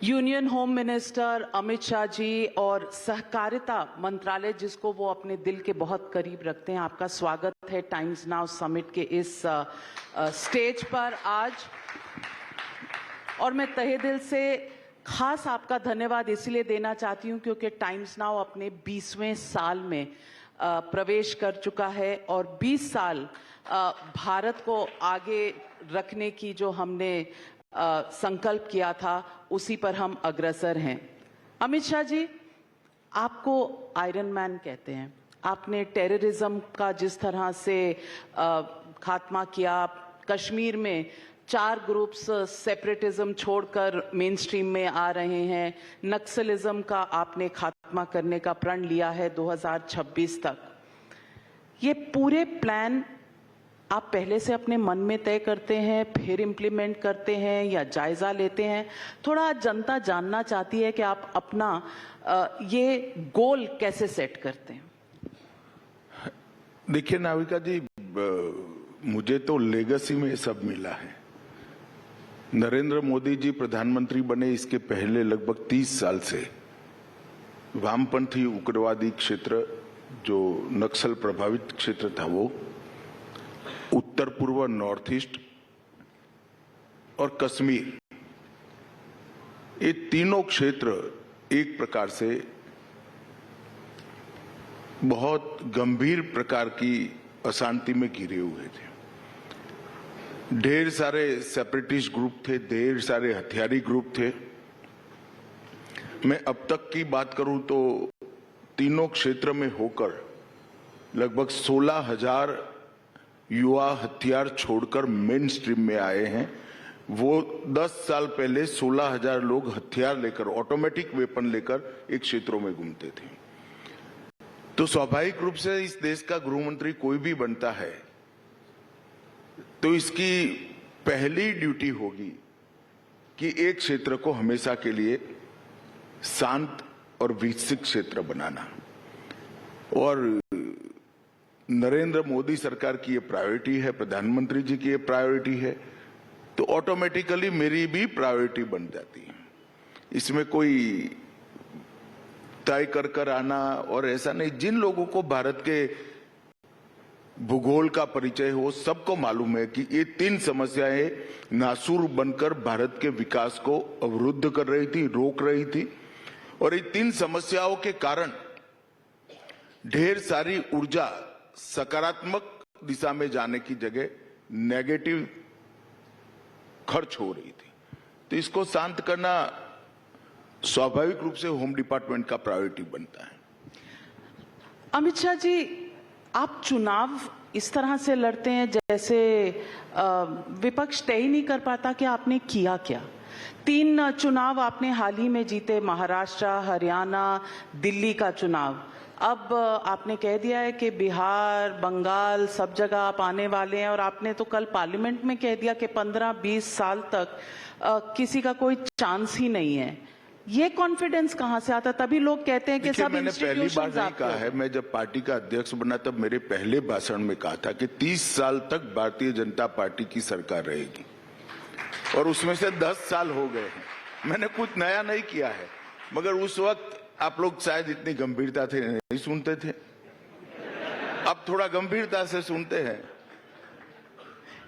Union home minister Amit Shah ji और सहकारिता मंत्रालय जिसको वो अपने दिल के बहुत करीब रखते हैं, आपका स्वागत है टाइम्स नाउ समिट के इस स्टेज पर आज। और मैं तहे दिल से खास आपका धन्यवाद इसलिए देना चाहती हूं क्योंकि टाइम्स नाउ अपने 20वें साल में प्रवेश कर चुका है और 20 साल भारत को आगे रखने की जो हमने संकल्प किया था उसी पर हम अग्रसर हैं। अमित शाह जी, आपको आयरन मैन कहते हैं। आपने टेररिज्म का जिस तरह से खात्मा किया, कश्मीर में 4 ग्रुप्स सेपरेटिज्म छोड़कर मेन स्ट्रीम में आ रहे हैं, नक्सलिज्म का आपने खात्मा करने का प्रण लिया है 2026 तक। ये पूरे प्लान आप पहले से अपने मन में तय करते हैं, फिर इम्प्लीमेंट करते हैं या जायजा लेते हैं? थोड़ा जनता जानना चाहती है कि आप अपना ये गोल कैसे सेट करते हैं। देखिए नाविका जी, मुझे तो लेगेसी में सब मिला है। नरेंद्र मोदी जी प्रधानमंत्री बने इसके पहले लगभग 30 साल से वामपंथी उग्रवादी क्षेत्र जो नक्सल प्रभावित क्षेत्र था, वो उत्तर पूर्व, नॉर्थ ईस्ट और कश्मीर, ये तीनों क्षेत्र एक प्रकार से बहुत गंभीर प्रकार की अशांति में घिरे हुए थे। ढेर सारे सेपरेटिस्ट ग्रुप थे, ढेर सारे हथियारी ग्रुप थे। मैं अब तक की बात करूं तो तीनों क्षेत्र में होकर लगभग 16,000 युवा हथियार छोड़कर मेन स्ट्रीम में आए हैं। वो 10 साल पहले 16,000 लोग हथियार लेकर, ऑटोमेटिक वेपन लेकर एक क्षेत्रों में घूमते थे। तो स्वाभाविक रूप से इस देश का गृह मंत्री कोई भी बनता है तो इसकी पहली ड्यूटी होगी कि एक क्षेत्र को हमेशा के लिए शांत और विकसित क्षेत्र बनाना। और नरेंद्र मोदी सरकार की ये प्रायोरिटी है, प्रधानमंत्री जी की ये प्रायोरिटी है, तो ऑटोमेटिकली मेरी भी प्रायोरिटी बन जाती है। इसमें कोई तय कर आना और ऐसा नहीं। जिन लोगों को भारत के भूगोल का परिचय हो, सबको मालूम है कि ये 3 समस्याएं नासूर बनकर भारत के विकास को अवरुद्ध कर रही थी, रोक रही थी। और ये 3 समस्याओं के कारण ढेर सारी ऊर्जा सकारात्मक दिशा में जाने की जगह नेगेटिव खर्च हो रही थी। तो इसको शांत करना स्वाभाविक रूप से होम डिपार्टमेंट का प्रायोरिटी बनता है। अमित शाह जी, आप चुनाव इस तरह से लड़ते हैं जैसे विपक्ष तय ही नहीं कर पाता कि आपने किया क्या। 3 चुनाव आपने हाल ही में जीते, महाराष्ट्र, हरियाणा, दिल्ली का चुनाव। अब आपने कह दिया है कि बिहार, बंगाल, सब जगह आप आने वाले हैं और आपने तो कल पार्लियामेंट में कह दिया कि 15-20 साल तक किसी का कोई चांस ही नहीं है। ये कॉन्फिडेंस कहां से आता? तभी लोग कहते हैं कि सब मैंने पहली बार नहीं कहा है। मैं जब पार्टी का अध्यक्ष बना तब मेरे पहले भाषण में कहा था कि 30 साल तक भारतीय जनता पार्टी की सरकार रहेगी और उसमें से 10 साल हो गए हैं। मैंने कुछ नया नहीं किया है, मगर उस वक्त आप लोग शायद इतनी गंभीरता से नहीं सुनते थे। अब थोड़ा गंभीरता से सुनते हैं।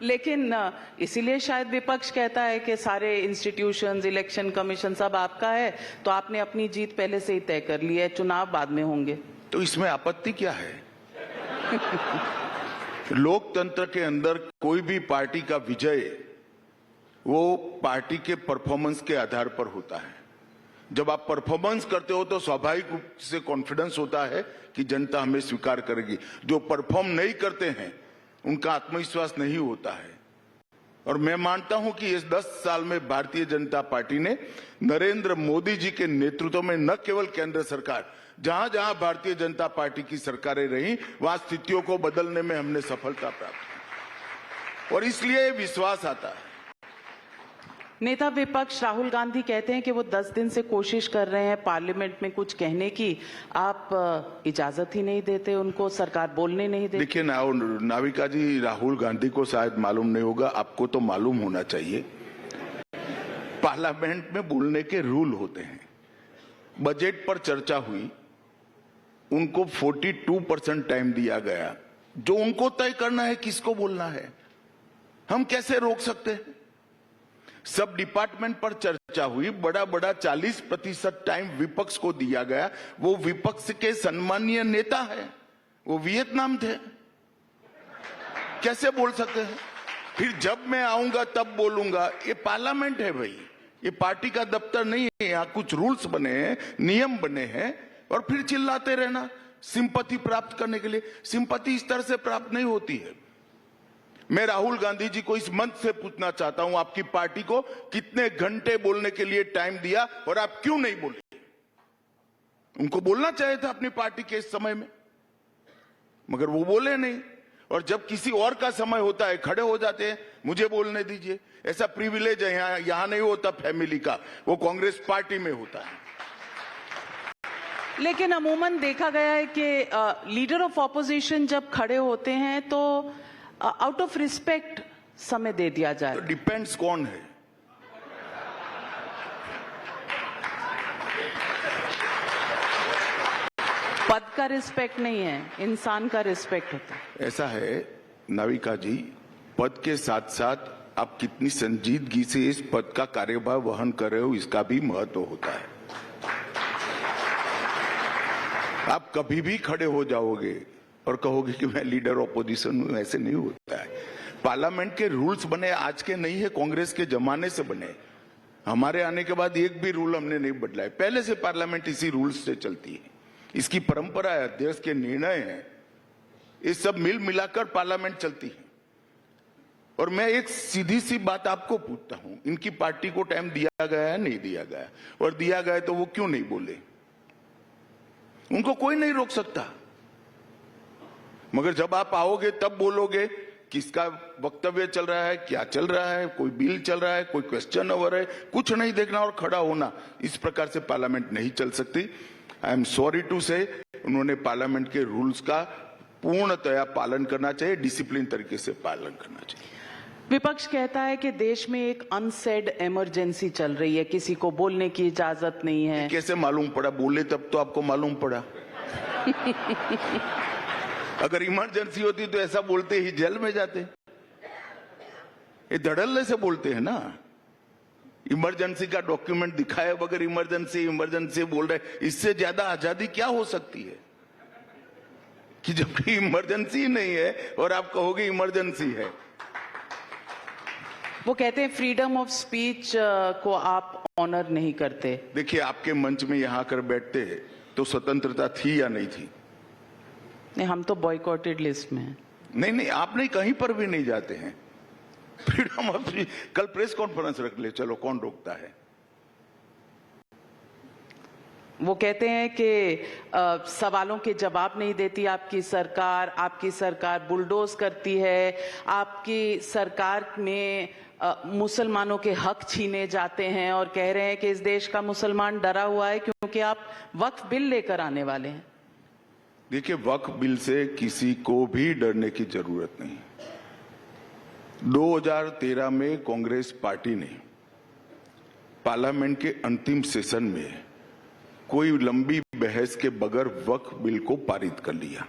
लेकिन इसीलिए शायद विपक्ष कहता है कि सारे इंस्टीट्यूशंस, इलेक्शन कमीशन सब आपका है, तो आपने अपनी जीत पहले से ही तय कर ली है, चुनाव बाद में होंगे। तो इसमें आपत्ति क्या है? लोकतंत्र के अंदर कोई भी पार्टी का विजय वो पार्टी के परफॉर्मेंस के आधार पर होता है। जब आप परफॉर्मेंस करते हो तो स्वाभाविक रूप से कॉन्फिडेंस होता है कि जनता हमें स्वीकार करेगी। जो परफॉर्म नहीं करते हैं उनका आत्मविश्वास नहीं होता है। और मैं मानता हूं कि इस 10 साल में भारतीय जनता पार्टी ने नरेंद्र मोदी जी के नेतृत्व में न केवल केंद्र सरकार, जहां जहां भारतीय जनता पार्टी की सरकारें रही, वहां स्थितियों को बदलने में हमने सफलता प्राप्त की और इसलिए विश्वास आता है। नेता विपक्ष राहुल गांधी कहते हैं कि वो 10 दिन से कोशिश कर रहे हैं पार्लियामेंट में कुछ कहने की, आप इजाजत ही नहीं देते उनको, सरकार बोलने नहीं देती। देखिए नाविका जी, राहुल गांधी को शायद मालूम नहीं होगा, आपको तो मालूम होना चाहिए पार्लियामेंट में बोलने के रूल होते हैं। बजट पर चर्चा हुई, उनको 42% टाइम दिया गया, जो उनको तय करना है किसको बोलना है, हम कैसे रोक सकते हैं। सब डिपार्टमेंट पर चर्चा हुई, बड़ा 40% टाइम विपक्ष को दिया गया। वो विपक्ष के सम्मानीय नेता है, वो वियतनाम थे, कैसे बोल सकते हैं। फिर जब मैं आऊंगा तब बोलूंगा, ये पार्लियामेंट है भाई, ये पार्टी का दफ्तर नहीं है। यहाँ कुछ रूल्स बने हैं, नियम बने हैं, और फिर चिल्लाते रहना सिंपैथी प्राप्त करने के लिए। सिंपैथी इस तरह से प्राप्त नहीं होती है। मैं राहुल गांधी जी को इस मंच से पूछना चाहता हूं, आपकी पार्टी को कितने घंटे बोलने के लिए टाइम दिया और आप क्यों नहीं बोले। उनको बोलना चाहिए था अपनी पार्टी के इस समय में, मगर वो बोले नहीं। और जब किसी और का समय होता है खड़े हो जाते हैं, मुझे बोलने दीजिए। ऐसा प्रिविलेज है यहां नहीं होता फैमिली का, वो कांग्रेस पार्टी में होता है। लेकिन अमूमन देखा गया है कि लीडर ऑफ ऑपोजिशन जब खड़े होते हैं तो आउट ऑफ रिस्पेक्ट समय दे दिया जाए। तो डिपेंड्स कौन है। पद का रिस्पेक्ट नहीं है, इंसान का रिस्पेक्ट होता है। ऐसा है नाविका जी, पद के साथ साथ आप कितनी संजीदगी से इस पद का कार्यभार वहन कर रहे हो, इसका भी महत्व होता है। आप कभी भी खड़े हो जाओगे और कहोगे कि मैं लीडर ऑपोजिशन हूं, ऐसे नहीं होता है। पार्लियामेंट के रूल्स बने आज के नहीं है, कांग्रेस के जमाने से बने। हमारे आने के बाद एक भी रूल हमने नहीं बदला है, पहले से पार्लियामेंट इसी रूल्स से चलती है। इसकी परंपरा है, अध्यक्ष के निर्णय हैं, ये सब मिल मिलाकर पार्लियामेंट चलती है। और मैं एक सीधी सी बात आपको पूछता हूं, इनकी पार्टी को टाइम दिया गया है नहीं दिया गया, और दिया गया तो वो क्यों नहीं बोले। उनको कोई नहीं रोक सकता, मगर जब आप आओगे तब बोलोगे किसका वक्तव्य चल रहा है, क्या चल रहा है, कोई बिल चल रहा है, कोई क्वेश्चन ओवर है, कुछ नहीं देखना और खड़ा होना। इस प्रकार से पार्लियामेंट नहीं चल सकती। आई एम सॉरी टू से, उन्होंने पार्लियामेंट के रूल्स का पूर्णतया पालन करना चाहिए, डिसिप्लिन तरीके से पालन करना चाहिए। विपक्ष कहता है कि देश में एक अनसेड इमरजेंसी चल रही है, किसी को बोलने की इजाजत नहीं है। कैसे मालूम पड़ा? बोले तब तो आपको मालूम पड़ा। अगर इमरजेंसी होती तो ऐसा बोलते ही जेल में जाते। ये धड़ल्ले से बोलते हैं ना, इमरजेंसी का डॉक्यूमेंट दिखाए बगैर इमरजेंसी बोल रहे। इससे ज्यादा आजादी क्या हो सकती है कि जबकि इमरजेंसी नहीं है और आप कहोगे इमरजेंसी है। वो कहते हैं फ्रीडम ऑफ स्पीच को आप ऑनर नहीं करते। देखिए, आपके मंच में यहां आकर बैठते तो स्वतंत्रता थी या नहीं थी? नहीं, हम तो बॉयकॉटेड लिस्ट में हैं। नहीं, आप नहीं, कहीं पर भी नहीं जाते हैं। फ्रीडम ऑफ स्पीच, कल प्रेस कॉन्फ्रेंस रख ले, चलो, कौन रोकता है। वो कहते हैं कि सवालों के जवाब नहीं देती आपकी सरकार बुलडोज करती है, आपकी सरकार में मुसलमानों के हक छीने जाते हैं, और कह रहे हैं कि इस देश का मुसलमान डरा हुआ है क्योंकि आप वक्फ बिल लेकर आने वाले हैं। देखिए, वक्फ बिल से किसी को भी डरने की जरूरत नहीं। 2013 में कांग्रेस पार्टी ने पार्लियामेंट के अंतिम सेशन में कोई लंबी बहस के बगैर वक्फ बिल को पारित कर लिया,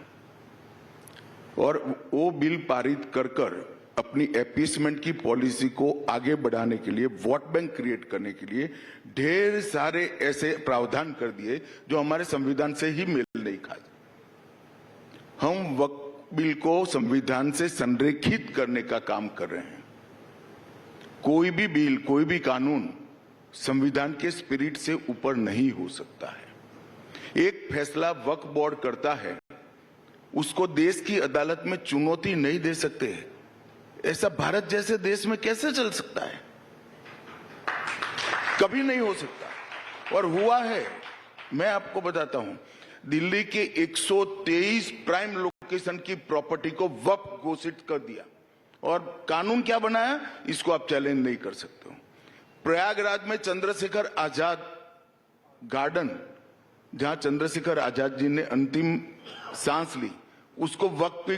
और वो बिल पारित कर अपनी अपीसमेंट की पॉलिसी को आगे बढ़ाने के लिए, वोट बैंक क्रिएट करने के लिए ढेर सारे ऐसे प्रावधान कर दिए जो हमारे संविधान से ही मेल नहीं खाते। हम वक्फ बिल को संविधान से संरेखित करने का काम कर रहे हैं। कोई भी बिल, कोई भी कानून संविधान के स्पिरिट से ऊपर नहीं हो सकता है। एक फैसला वक्फ बोर्ड करता है, उसको देश की अदालत में चुनौती नहीं दे सकते। ऐसा भारत जैसे देश में कैसे चल सकता है? कभी नहीं हो सकता। और हुआ है, मैं आपको बताता हूं, दिल्ली के 123 प्राइम लोकेशन की प्रॉपर्टी को वक्फ घोषित कर दिया, और कानून क्या बनाया, इसको आप चैलेंज नहीं कर सकते हो। प्रयागराज में चंद्रशेखर आजाद गार्डन, जहां चंद्रशेखर आजाद जी ने अंतिम सांस ली, उसको वक्फ की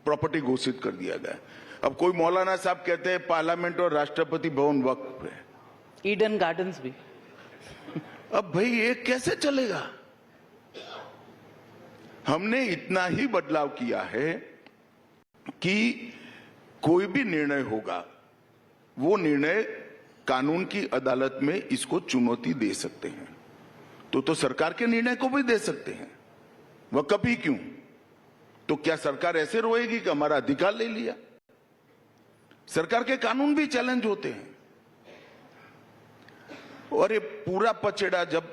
प्रॉपर्टी घोषित कर दिया गया। अब कोई मौलाना साहब कहते हैं पार्लियामेंट और राष्ट्रपति भवन वक्फ है। ईडन गार्डन्स भी। अब भाई ये कैसे चलेगा? हमने इतना ही बदलाव किया है कि कोई भी निर्णय होगा वो निर्णय कानून की अदालत में इसको चुनौती दे सकते हैं, तो सरकार के निर्णय को भी दे सकते हैं। वह कभी क्यों? तो क्या सरकार ऐसे रोएगी कि हमारा अधिकार ले लिया? सरकार के कानून भी चैलेंज होते हैं। और ये पूरा पचड़ा जब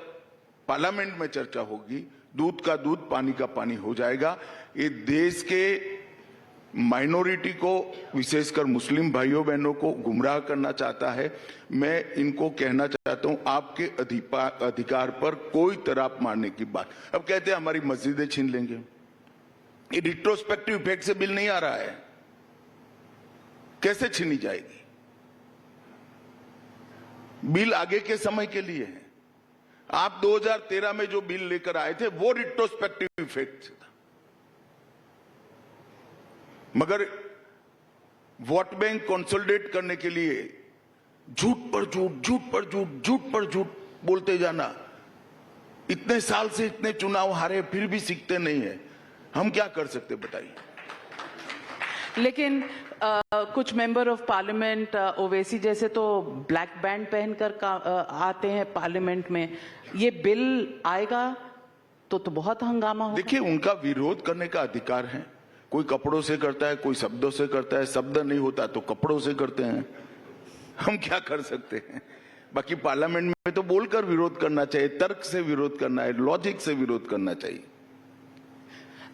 पार्लियामेंट में चर्चा होगी, दूध का दूध पानी का पानी हो जाएगा। ये देश के माइनॉरिटी को, विशेषकर मुस्लिम भाइयों बहनों को गुमराह करना चाहता है। मैं इनको कहना चाहता हूं, आपके अधिकार पर कोई तराप मारने की बात। अब कहते हैं हमारी मस्जिदें छीन लेंगे। ये रिट्रोस्पेक्टिव इफेक्ट से बिल नहीं आ रहा है, कैसे छीनी जाएगी? बिल आगे के समय के लिए है। आप 2013 में जो बिल लेकर आए थे वो रिट्रोस्पेक्टिव इफेक्ट से था, मगर वोट बैंक कंसोलिडेट करने के लिए झूठ पर झूठ, झूठ पर झूठ, झूठ पर झूठ बोलते जाना। इतने साल से इतने चुनाव हारे फिर भी सीखते नहीं है। हम क्या कर सकते बताइए? लेकिन कुछ मेंबर ऑफ पार्लियामेंट, ओवैसी जैसे तो ब्लैक बैंड पहनकर आते हैं पार्लियामेंट में। ये बिल आएगा तो बहुत हंगामा होगा। देखिए, उनका विरोध करने का अधिकार है। कोई कपड़ों से करता है, कोई शब्दों से करता है। शब्द नहीं होता तो कपड़ों से करते हैं। हम क्या कर सकते हैं? बाकी पार्लियामेंट में तो बोलकर विरोध करना चाहिए, तर्क से विरोध करना है, लॉजिक से विरोध करना चाहिए।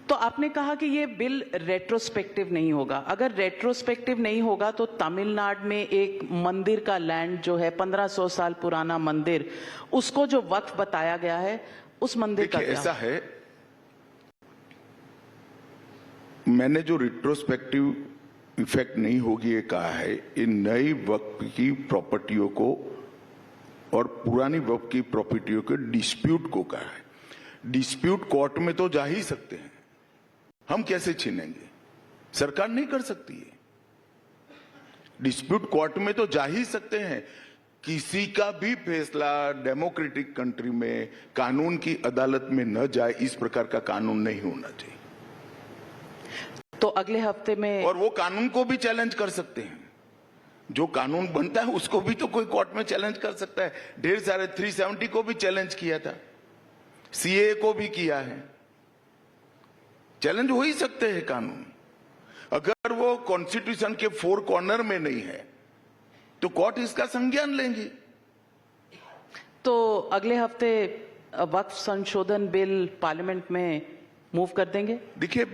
तो आपने कहा कि ये बिल रेट्रोस्पेक्टिव नहीं होगा। अगर रेट्रोस्पेक्टिव नहीं होगा तो तमिलनाडु में एक मंदिर का लैंड जो है 1500 साल पुराना मंदिर, उसको जो वक्फ बताया गया है, उस मंदिर का क्या? ऐसा है, मैंने जो रिट्रोस्पेक्टिव इफेक्ट नहीं होगी ये कहा है, इन नई वक्फ की प्रॉपर्टियों को और पुरानी वक्फ की प्रॉपर्टियों के डिस्प्यूट को कहा है। डिस्प्यूट कोर्ट में तो जा ही सकते हैं, हम कैसे छीनेंगे? सरकार नहीं कर सकती है। डिस्प्यूट कोर्ट में तो जा ही सकते हैं। किसी का भी फैसला डेमोक्रेटिक कंट्री में कानून की अदालत में न जाए, इस प्रकार का कानून नहीं होना चाहिए। तो अगले हफ्ते में, और वो कानून को भी चैलेंज कर सकते हैं। जो कानून बनता है उसको भी तो कोई कोर्ट में चैलेंज कर सकता है। ढेर सारे 370 को भी चैलेंज किया था, सीए को भी किया है। चैलेंज हो ही सकते हैं कानून। अगर वो कॉन्स्टिट्यूशन के 4 कॉर्नर में नहीं है तो कोर्ट इसका संज्ञान लेंगी। तो अगले हफ्ते वक्फ संशोधन बिल पार्लियामेंट में मूव कर देंगे? देखिए,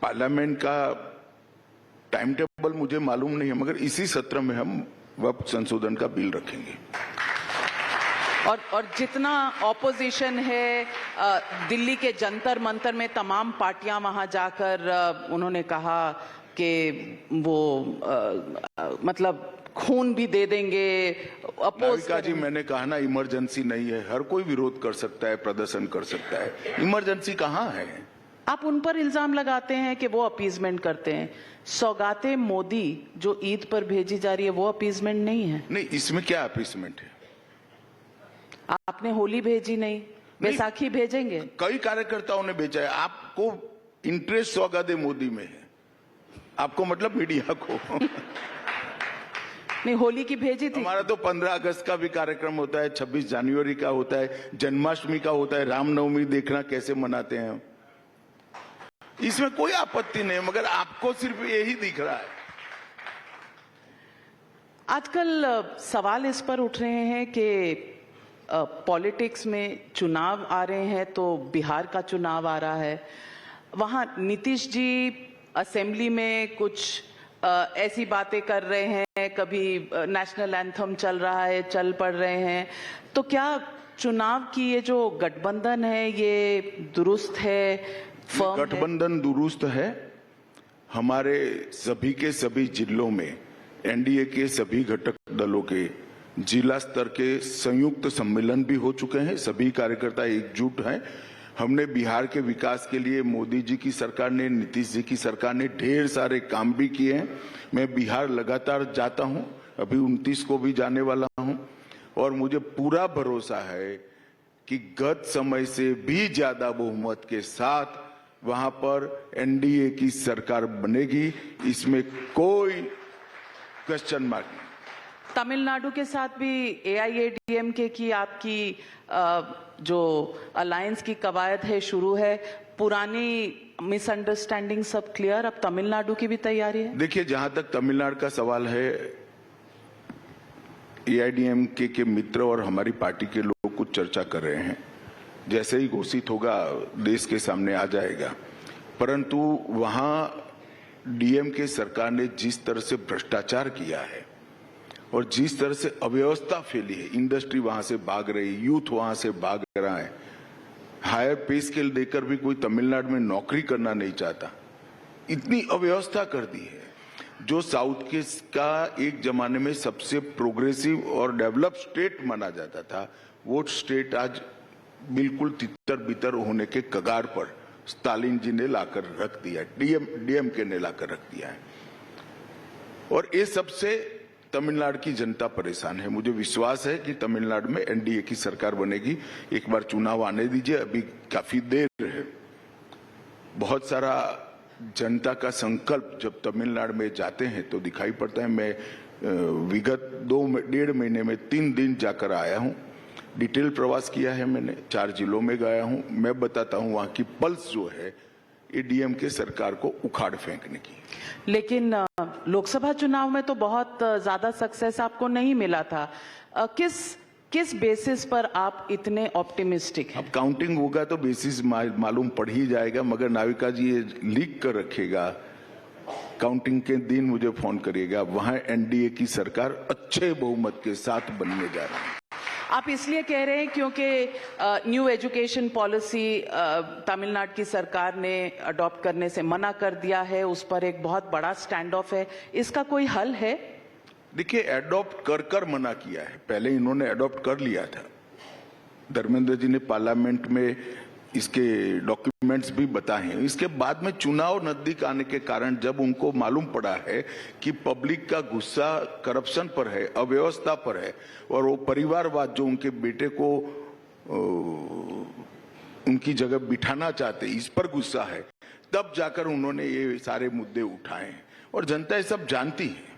पार्लियामेंट का टाइम टेबल मुझे मालूम नहीं है, मगर इसी सत्र में हम वक्फ संशोधन का बिल रखेंगे। और जितना ऑपोजिशन है, दिल्ली के जंतर मंतर में तमाम पार्टियां वहां जाकर उन्होंने कहा कि वो मतलब खून भी दे देंगे, अपोज जी, मैंने कहा ना, इमरजेंसी नहीं है। हर कोई विरोध कर सकता है, प्रदर्शन कर सकता है। इमरजेंसी कहाँ है? आप उन पर इल्जाम लगाते हैं कि वो अपीजमेंट करते हैं। सौगातें मोदी जो ईद पर भेजी जा रही है, वो अपीजमेंट नहीं है? नहीं, इसमें क्या अपीजमेंट है? आपने होली भेजी नहीं, बैसाखी भेजेंगे? कई कार्यकर्ताओं ने भेजा है। आपको इंटरेस्ट सौगाते मोदी में है, आपको मतलब मीडिया को। नहीं, होली की भेजी थी। हमारा तो 15 अगस्त का भी कार्यक्रम होता है, 26 जनवरी का होता है, जन्माष्टमी का होता है, रामनवमी देखना कैसे मनाते हैं। इसमें कोई आपत्ति नहीं, मगर आपको सिर्फ यही दिख रहा है। आजकल सवाल इस पर उठ रहे हैं कि पॉलिटिक्स में चुनाव आ रहे हैं, तो बिहार का चुनाव आ रहा है, वहां नीतीश जी असेंबली में कुछ ऐसी बातें कर रहे हैं, कभी नेशनल एंथम चल रहा है, चल पड़ रहे हैं। तो क्या चुनाव की ये जो गठबंधन है ये दुरुस्त है, फर्म है? गठबंधन दुरुस्त है। हमारे सभी के सभी जिलों में एनडीए के सभी घटक दलों के जिला स्तर के संयुक्त सम्मेलन भी हो चुके हैं। सभी कार्यकर्ता एकजुट हैं। हमने बिहार के विकास के लिए मोदी जी की सरकार ने, नीतीश जी की सरकार ने ढेर सारे काम भी किए हैं। मैं बिहार लगातार जाता हूं, अभी 29 को भी जाने वाला हूं। और मुझे पूरा भरोसा है कि गत समय से भी ज्यादा बहुमत के साथ वहां पर एनडीए की सरकार बनेगी, इसमें कोई क्वेश्चन मार्क नहीं। तमिलनाडु के साथ भी एआईएडीएमके की आपकी जो अलायंस की कवायद है शुरू है, पुरानी मिसअंडरस्टैंडिंग सब क्लियर, अब तमिलनाडु की भी तैयारी है? देखिए, जहां तक तमिलनाडु का सवाल है, एआईएडीएमके के मित्र और हमारी पार्टी के लोग कुछ चर्चा कर रहे हैं, जैसे ही घोषित होगा देश के सामने आ जाएगा। परंतु वहां डीएमके सरकार ने जिस तरह से भ्रष्टाचार किया है और जिस तरह से अव्यवस्था फैली है, इंडस्ट्री वहां से भाग रही, यूथ वहां से भाग रहा है, हायर पे स्केल देकर भी कोई तमिलनाडु में नौकरी करना नहीं चाहता, इतनी अव्यवस्था कर दी है। जो साउथ के का एक जमाने में सबसे प्रोग्रेसिव और डेवलप स्टेट माना जाता था, वो स्टेट आज बिल्कुल तितर बितर होने के कगार पर स्टालिन जी ने लाकर रख दिया, डीएमके ने लाकर रख दिया है। और ये सबसे तमिलनाडु की जनता परेशान है। मुझे विश्वास है कि तमिलनाडु में एनडीए की सरकार बनेगी। एक बार चुनाव आने दीजिए, अभी काफी देर है। बहुत सारा जनता का संकल्प जब तमिलनाडु में जाते हैं तो दिखाई पड़ता है। मैं विगत 2-1.5 महीने में 3 दिन जाकर आया हूं, डिटेल प्रवास किया है मैंने, 4 जिलों में गया हूं। मैं बताता हूं वहां की पल्स जो है एडीएम के सरकार को उखाड़ फेंकने की। लेकिन लोकसभा चुनाव में तो बहुत ज्यादा सक्सेस आपको नहीं मिला था। किस बेसिस पर आप इतने ऑप्टिमिस्टिक हैं? अब काउंटिंग होगा तो बेसिस मालूम पड़ ही जाएगा, मगर नाविका जी ये लीक कर रखेगा, काउंटिंग के दिन मुझे फोन करिएगा। वहां एनडीए की सरकार अच्छे बहुमत के साथ बनने जा रही है। आप इसलिए कह रहे हैं क्योंकि न्यू एजुकेशन पॉलिसी तमिलनाडु की सरकार ने अडॉप्ट करने से मना कर दिया है, उस पर एक बहुत बड़ा स्टैंड ऑफ है, इसका कोई हल है? देखिए, एडॉप्ट कर मना किया है, पहले इन्होंने एडॉप्ट कर लिया था। धर्मेंद्र जी ने पार्लियामेंट में इसके डॉक्यूमेंट्स भी बताए हैं। इसके बाद में चुनाव नजदीक आने के कारण जब उनको मालूम पड़ा है कि पब्लिक का गुस्सा करप्शन पर है, अव्यवस्था पर है, और वो परिवारवाद जो उनके बेटे को उनकी जगह बिठाना चाहते, इस पर गुस्सा है, तब जाकर उन्होंने ये सारे मुद्दे उठाए हैं और जनता ये सब जानती है।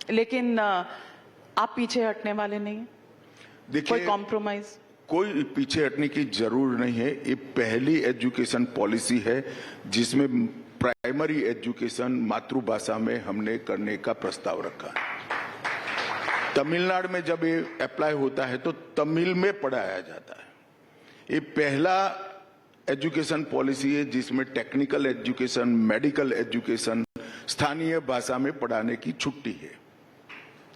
लेकिन आप पीछे हटने वाले नहीं हैं? देखिए, कोई कॉम्प्रोमाइज? कोई पीछे हटने की जरूर नहीं है। ये पहली एजुकेशन पॉलिसी है जिसमें प्राइमरी एजुकेशन मातृभाषा में हमने करने का प्रस्ताव रखा है। तमिलनाडु में जब ये अप्लाई होता है तो तमिल में पढ़ाया जाता है। ये पहला एजुकेशन पॉलिसी है जिसमें टेक्निकल एजुकेशन, मेडिकल एजुकेशन स्थानीय भाषा में पढ़ाने की छुट्टी है।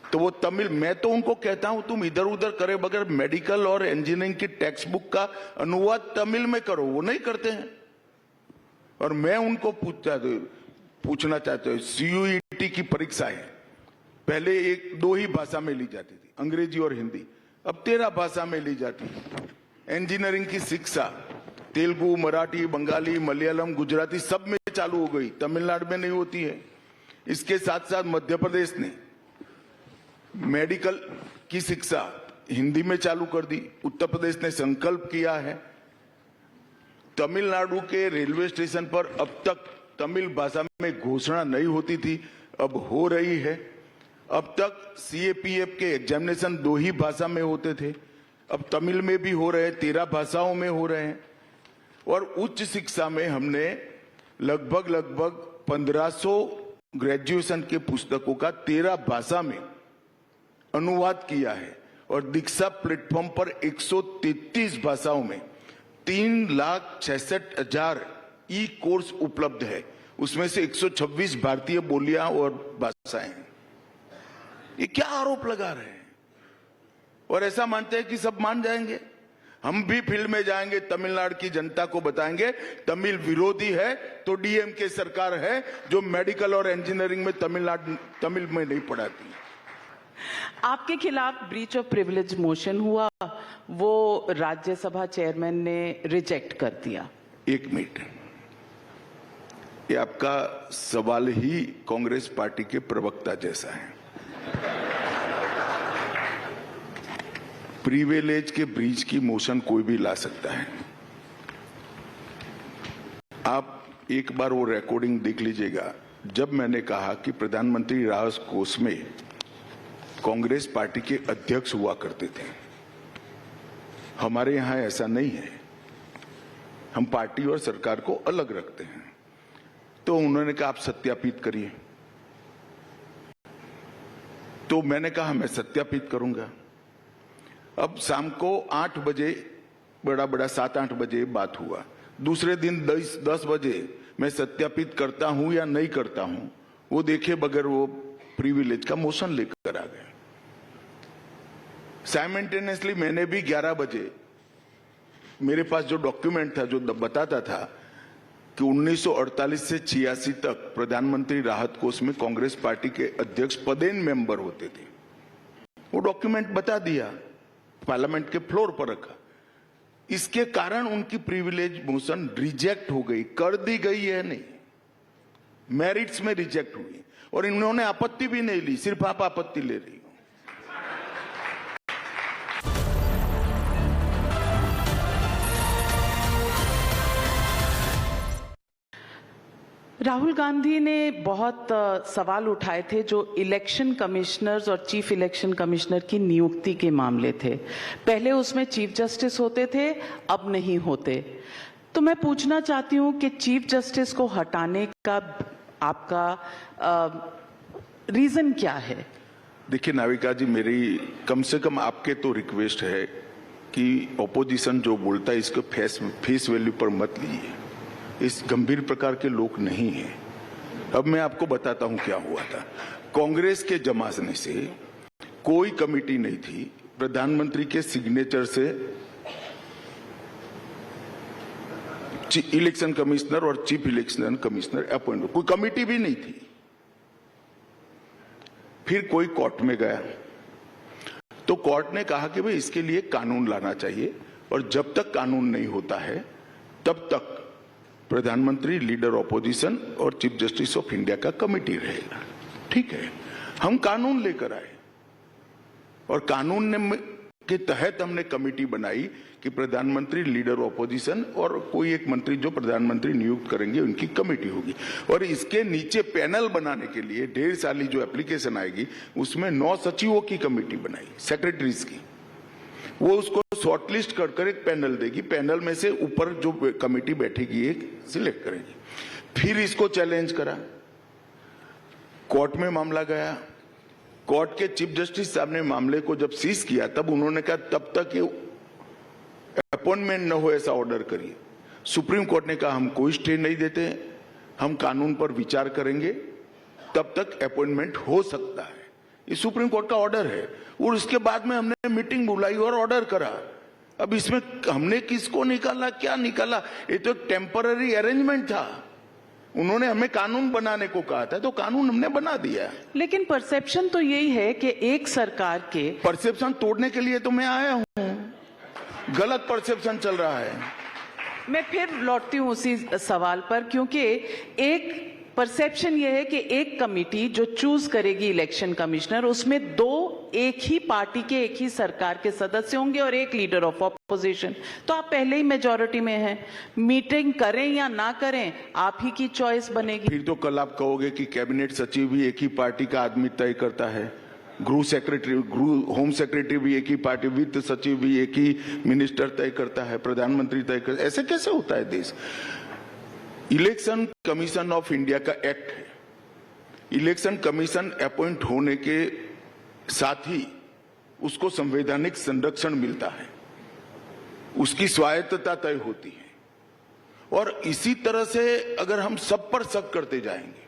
तो वो तमिल, मैं तो उनको कहता हूं तुम इधर उधर करे बगैर मेडिकल और इंजीनियरिंग की टेक्स्ट बुक का अनुवाद तमिल में करो, वो नहीं करते हैं। और मैं उनको पूछना चाहता हूं, सीयूईटी की परीक्षाएं पहले 1-2 ही भाषा में ली जाती थी, अंग्रेजी और हिंदी, अब 13 भाषा में ली जाती है। इंजीनियरिंग की शिक्षा तेलुगु, मराठी, बंगाली, मलयालम, गुजराती सब में चालू हो गई, तमिलनाडु में नहीं होती है। इसके साथ साथ मध्य प्रदेश ने मेडिकल की शिक्षा हिंदी में चालू कर दी, उत्तर प्रदेश ने संकल्प किया है। तमिलनाडु के रेलवे स्टेशन पर अब तक तमिल भाषा में घोषणा नहीं होती थी, अब हो रही है। अब तक सीएपीएफ के एग्जामिनेशन 2 ही भाषा में होते थे, अब तमिल में भी हो रहे हैं, 13 भाषाओं में हो रहे हैं। और उच्च शिक्षा में हमने लगभग 1500 ग्रेजुएशन के पुस्तकों का 13 भाषा में अनुवाद किया है। और दीक्षा प्लेटफॉर्म पर 133 भाषाओं में 3,66,000 ई कोर्स उपलब्ध है, उसमें से 126 भारतीय बोलियां और भाषाएं हैं। ये क्या आरोप लगा रहे हैं? और ऐसा मानते हैं कि सब मान जाएंगे। हम भी फील्ड में जाएंगे, तमिलनाडु की जनता को बताएंगे तमिल विरोधी है तो डीएमके सरकार है जो मेडिकल और इंजीनियरिंग में तमिल में नहीं पढ़ाती। आपके खिलाफ ब्रीच ऑफ प्रिविलेज मोशन हुआ, वो राज्यसभा चेयरमैन ने रिजेक्ट कर दिया। 1 मिनट, ये आपका सवाल ही कांग्रेस पार्टी के प्रवक्ता जैसा है। प्रिविलेज के ब्रीच की मोशन कोई भी ला सकता है। आप एक बार वो रिकॉर्डिंग देख लीजिएगा, जब मैंने कहा कि प्रधानमंत्री राहत कोष में कांग्रेस पार्टी के अध्यक्ष हुआ करते थे। हमारे यहां ऐसा नहीं है, हम पार्टी और सरकार को अलग रखते हैं। तो उन्होंने कहा आप सत्यापित करिए, तो मैंने कहा मैं सत्यापित करूंगा। अब शाम को 8 बजे, बड़ा 7-8 बजे बात हुआ। दूसरे दिन 10 बजे मैं सत्यापित करता हूं या नहीं करता हूं, वो देखे बगैर वो प्रिविलेज का मोशन लेकर आ गए। साइमल्टेनियसली मैंने भी 11 बजे, मेरे पास जो डॉक्यूमेंट था जो बताता था कि 1948 से 86 तक प्रधानमंत्री राहत कोष में कांग्रेस पार्टी के अध्यक्ष पदेन मेंबर होते थे, वो डॉक्यूमेंट बता दिया, पार्लियामेंट के फ्लोर पर रखा। इसके कारण उनकी प्रिविलेज मोशन रिजेक्ट हो गई, कर दी गई है नहीं, मेरिट्स में रिजेक्ट हुई, और इन्होंने आपत्ति भी नहीं ली, सिर्फ आप आपत्ति ले रही हो। राहुल गांधी ने बहुत सवाल उठाए थे जो इलेक्शन कमिश्नर्स और चीफ इलेक्शन कमिश्नर की नियुक्ति के मामले थे। पहले उसमें चीफ जस्टिस होते थे, अब नहीं होते। तो मैं पूछना चाहती हूं कि चीफ जस्टिस को हटाने का आपका रीजन क्या है? देखिए नाविका जी, मेरी कम से कम आपके तो रिक्वेस्ट है कि ऑपोजिशन जो बोलता है इसको फेस वैल्यू पर मत लीजिए। इस गंभीर प्रकार के लोग नहीं हैं। अब मैं आपको बताता हूं क्या हुआ था। कांग्रेस के जमाने से कोई कमेटी नहीं थी, प्रधानमंत्री के सिग्नेचर से इलेक्शन कमिश्नर और चीफ इलेक्शन कमिश्नर अपॉइंट, कोई कमेटी भी नहीं थी। फिर कोई कोर्ट में गया तो कोर्ट ने कहा कि भाई इसके लिए कानून लाना चाहिए, और जब तक कानून नहीं होता है तब तक प्रधानमंत्री, लीडर ऑपोजिशन और चीफ जस्टिस ऑफ इंडिया का कमेटी रहेगा। ठीक है, हम कानून लेकर आए और कानून के तहत हमने कमेटी बनाई कि प्रधानमंत्री, लीडर ऑपोजिशन और कोई एक मंत्री जो प्रधानमंत्री नियुक्त करेंगे उनकी कमेटी होगी। और इसके नीचे पैनल बनाने के लिए ढेर सारी जो एप्लीकेशन आएगी उसमें 9 सचिवों की कमेटी बनाई, सेक्रेटरीज की। वो उसको शॉर्टलिस्ट कर एक पैनल देगी, पैनल में से ऊपर जो कमेटी बैठेगी एक सिलेक्ट करेगी। फिर इसको चैलेंज करा, कोर्ट में मामला गया। कोर्ट के चीफ जस्टिस साहब ने मामले को जब सीज किया तब उन्होंने कहा तब तक ये अपॉइंटमेंट न हो ऐसा ऑर्डर करिए। सुप्रीम कोर्ट ने कहा हम कोई स्टे नहीं देते, हम कानून पर विचार करेंगे, तब तक अपॉइंटमेंट हो सकता है। ये सुप्रीम कोर्ट का ऑर्डर है। और उसके बाद में हमने मीटिंग बुलाई और ऑर्डर करा। अब इसमें हमने किसको निकाला, क्या निकाला? ये तो टेम्पररी अरेंजमेंट था। उन्होंने हमें कानून बनाने को कहा था, तो कानून हमने बना दिया। लेकिन परसेप्शन तो यही है कि एक सरकार के परसेप्शन तोड़ने के लिए तो मैं आया हूं। गलत परसेप्शन चल रहा है। मैं फिर लौटती हूं उसी सवाल पर, क्योंकि एक परसेप्शन यह है कि एक कमेटी जो चूज करेगी इलेक्शन कमिश्नर, उसमें 2 एक ही पार्टी के, एक ही सरकार के सदस्य होंगे और एक लीडर ऑफ ऑपोजिशन। तो आप पहले ही मेजॉरिटी में हैं, मीटिंग करें या ना करें आप ही की चॉइस बनेगी। फिर तो कल आप कहोगे कि कैबिनेट सचिव भी एक ही पार्टी का आदमी तय करता है, गृह सेक्रेटरी, होम सेक्रेटरी भी एक ही पार्टी, वित्त सचिव भी एक ही मिनिस्टर तय करता है, प्रधानमंत्री तय करता है। ऐसे कैसे होता है देश? इलेक्शन कमीशन ऑफ इंडिया का एक्ट है। इलेक्शन कमीशन अपॉइंट होने के साथ ही उसको संवैधानिक संरक्षण मिलता है, उसकी स्वायत्तता तय होती है। और इसी तरह से अगर हम सब पर शक करते जाएंगे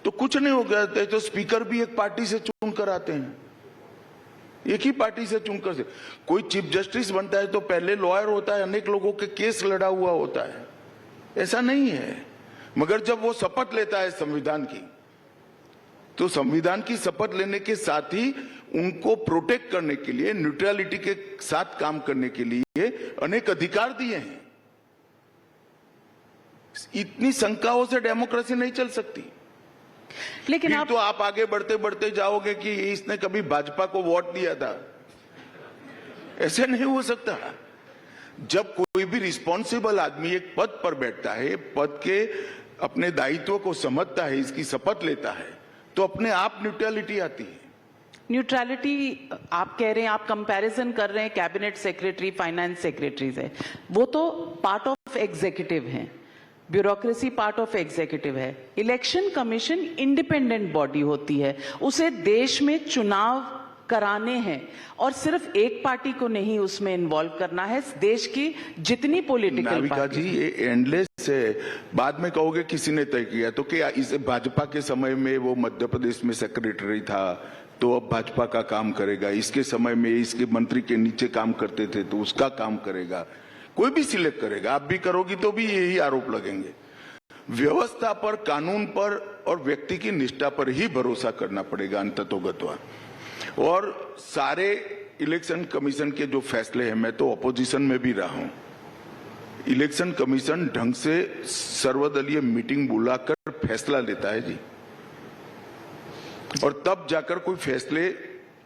तो कुछ नहीं होगा। तो स्पीकर भी एक पार्टी से चुनकर आते हैं, एक ही पार्टी से चुनकर से। कोई चीफ जस्टिस बनता है तो पहले लॉयर होता है, अनेक लोगों के केस लड़ा हुआ होता है, ऐसा नहीं है। मगर जब वो शपथ लेता है संविधान की, तो संविधान की शपथ लेने के साथ ही उनको प्रोटेक्ट करने के लिए, न्यूट्रलिटी के साथ काम करने के लिए अनेक अधिकार दिए हैं। इतनी शंकाओं से डेमोक्रेसी नहीं चल सकती। लेकिन तो आप आगे बढ़ते बढ़ते जाओगे कि इसने कभी भाजपा को वोट दिया था, ऐसे नहीं हो सकता। जब कोई भी रिस्पॉन्सिबल आदमी एक पद पर बैठता है, पद के अपने दायित्व को समझता है, इसकी शपथ लेता है, तो अपने आप न्यूट्रलिटी आती है। न्यूट्रलिटी आप कह रहे हैं, आप कंपैरिजन कर रहे हैं कैबिनेट सेक्रेटरी, फाइनेंस सेक्रेटरी से, वो तो पार्ट ऑफ एग्जीक्यूटिव हैं, ब्यूरोक्रेसी पार्ट ऑफ एग्जीक्यूटिव है। इलेक्शन कमीशन इंडिपेंडेंट बॉडी होती है, उसे देश में चुनाव कराने हैं और सिर्फ एक पार्टी को नहीं उसमें इन्वॉल्व करना है, देश की जितनी पॉलिटिकल नाविका जी, ये एंडलेस है। बाद में कहोगे किसी ने तय किया, तो क्या इस भाजपा के समय में वो मध्य प्रदेश में सेक्रेटरी था तो अब भाजपा का काम करेगा, इसके समय में इसके मंत्री के नीचे काम करते थे तो उसका काम करेगा, कोई भी सिलेक्ट करेगा। आप भी करोगी तो भी यही आरोप लगेंगे। व्यवस्था पर, कानून पर और व्यक्ति की निष्ठा पर ही भरोसा करना पड़ेगा अंततोगत्वा। और सारे इलेक्शन कमीशन के जो फैसले हैं, मैं तो अपोजिशन में भी रहा हूं, इलेक्शन कमीशन ढंग से सर्वदलीय मीटिंग बुलाकर फैसला लेता है जी, और तब जाकर कोई फैसले,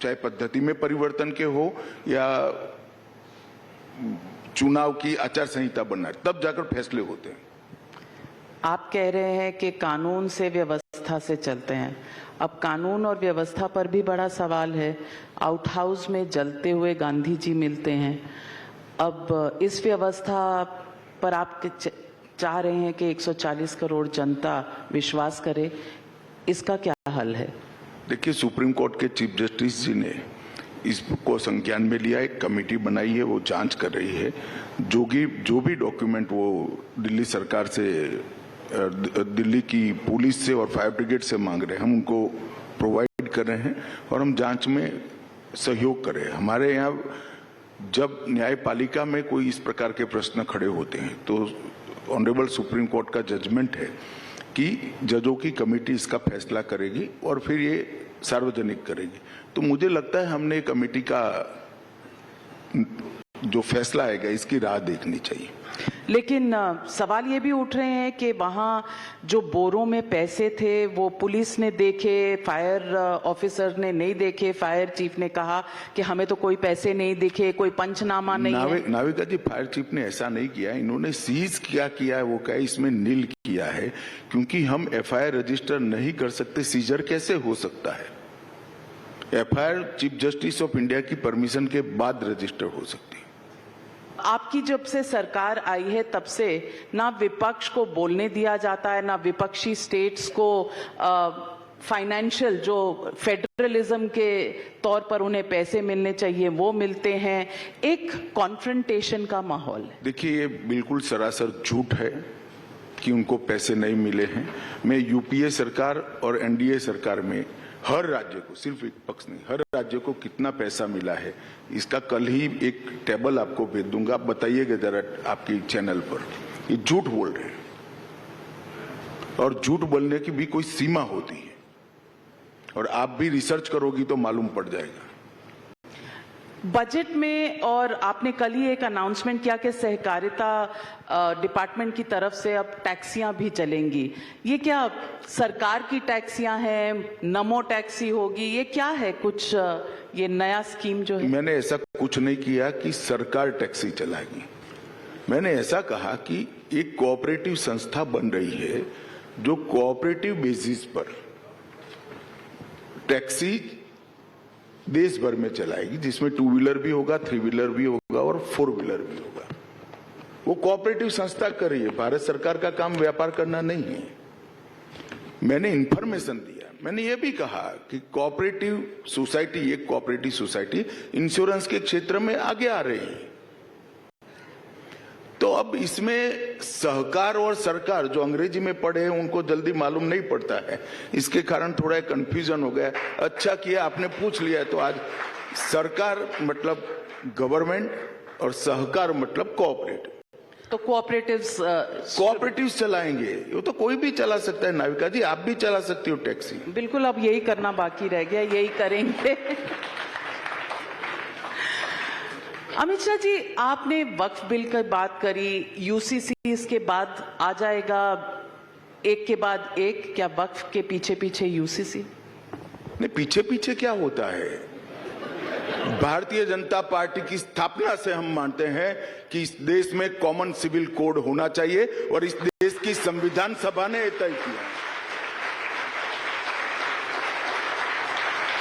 चाहे पद्धति में परिवर्तन के हो या चुनाव की आचार संहिता बनना, तब जाकर फैसले होते हैं। आप कह रहे हैं कि कानून से व्यवस्था से चलते हैं। अब कानून और व्यवस्था पर भी बड़ा सवाल है। आउट हाउस में जलते हुए गांधी जी मिलते हैं। अब इस व्यवस्था पर आप चाह रहे हैं कि 140 करोड़ जनता विश्वास करे, इसका क्या हल है? देखिए, सुप्रीम कोर्ट के चीफ जस्टिस जी ने इसको संज्ञान में लिया, एक कमेटी बनाई है, वो जांच कर रही है। जो भी डॉक्यूमेंट वो दिल्ली सरकार से, दिल्ली की पुलिस से और फायर ब्रिगेड से मांग रहे हैं, हम उनको प्रोवाइड कर रहे हैं और हम जांच में सहयोग कर रहे हैं। हमारे यहाँ जब न्यायपालिका में कोई इस प्रकार के प्रश्न खड़े होते हैं तो ऑनरेबल सुप्रीम कोर्ट का जजमेंट है कि जजों की कमेटी इसका फैसला करेगी और फिर ये सार्वजनिक करेगी। तो मुझे लगता है हमने कमेटी का जो फैसला आएगा इसकी राह देखनी चाहिए। लेकिन सवाल ये भी उठ रहे हैं कि वहाँ जो बोरों में पैसे थे वो पुलिस ने देखे, फायर ऑफिसर ने नहीं देखे। फायर चीफ ने कहा कि हमें तो कोई पैसे नहीं दिखे, कोई पंचनामा नहीं है। नाविका जी, फायर चीफ ने ऐसा नहीं किया, इन्होंने सीज क्या किया है वो क्या इसमें नील किया है, क्योंकि हम एफआईआर रजिस्टर नहीं कर सकते, सीजर कैसे हो सकता है? FIR chief justice of India की परमिशन के बाद रजिस्टर हो सकती है। आपकी जब से सरकार आई है तब से ना विपक्ष को बोलने दिया जाता है, ना विपक्षी स्टेट्स को फाइनेंशियल, जो फेडरलिज्म के तौर पर उन्हें पैसे मिलने चाहिए वो मिलते हैं। एक कॉन्फ्रंटेशन का माहौल है। देखिए, ये बिल्कुल सरासर झूठ है कि उनको पैसे नहीं मिले हैं। मैं यूपीए सरकार और एनडीए सरकार में हर राज्य को, सिर्फ एक पक्ष नहीं, हर राज्य को कितना पैसा मिला है इसका कल ही एक टेबल आपको भेज दूंगा, आप बताइएगा जरा आपकी चैनल पर। ये झूठ बोल रहे हैं और झूठ बोलने की भी कोई सीमा होती है, और आप भी रिसर्च करोगी तो मालूम पड़ जाएगा। बजट में, और आपने कल ही एक अनाउंसमेंट किया कि सहकारिता डिपार्टमेंट की तरफ से अब टैक्सियां भी चलेंगी। ये क्या सरकार की टैक्सियां हैं, नमो टैक्सी होगी, ये क्या है? कुछ ये नया स्कीम जो है? मैंने ऐसा कुछ नहीं किया कि सरकार टैक्सी चलाएगी। मैंने ऐसा कहा कि एक कोऑपरेटिव संस्था बन रही है जो कोऑपरेटिव बेसिस पर टैक्सी देश भर में चलाएगी, जिसमें 2 व्हीलर भी होगा, 3 व्हीलर भी होगा और 4 व्हीलर भी होगा। वो कोऑपरेटिव संस्था कर रही है, भारत सरकार का काम व्यापार करना नहीं है। मैंने इंफॉर्मेशन दिया, मैंने ये भी कहा कि कोऑपरेटिव सोसाइटी, एक कोऑपरेटिव सोसाइटी इंश्योरेंस के क्षेत्र में आगे आ रही है। तो अब इसमें सहकार और सरकार, जो अंग्रेजी में पढ़े हैं उनको जल्दी मालूम नहीं पड़ता है, इसके कारण थोड़ा कंफ्यूजन हो गया। अच्छा किया आपने पूछ लिया, तो आज सरकार मतलब गवर्नमेंट और सहकार मतलब कोऑपरेटिव। तो कोऑपरेटिव चलाएंगे, वो तो कोई भी चला सकता है। नाविका जी, आप भी चला सकती हो टैक्सी। बिल्कुल, अब यही करना बाकी रह गया, यही करेंगे। अमित शाह जी, आपने वक्फ बिल की बात करी, यूसीसी इसके बाद आ जाएगा, एक के बाद एक, क्या वक्फ के पीछे पीछे यूसीसी? नहीं, पीछे पीछे क्या होता है? भारतीय जनता पार्टी की स्थापना से हम मानते हैं कि इस देश में कॉमन सिविल कोड होना चाहिए और इस देश की संविधान सभा ने तय किया।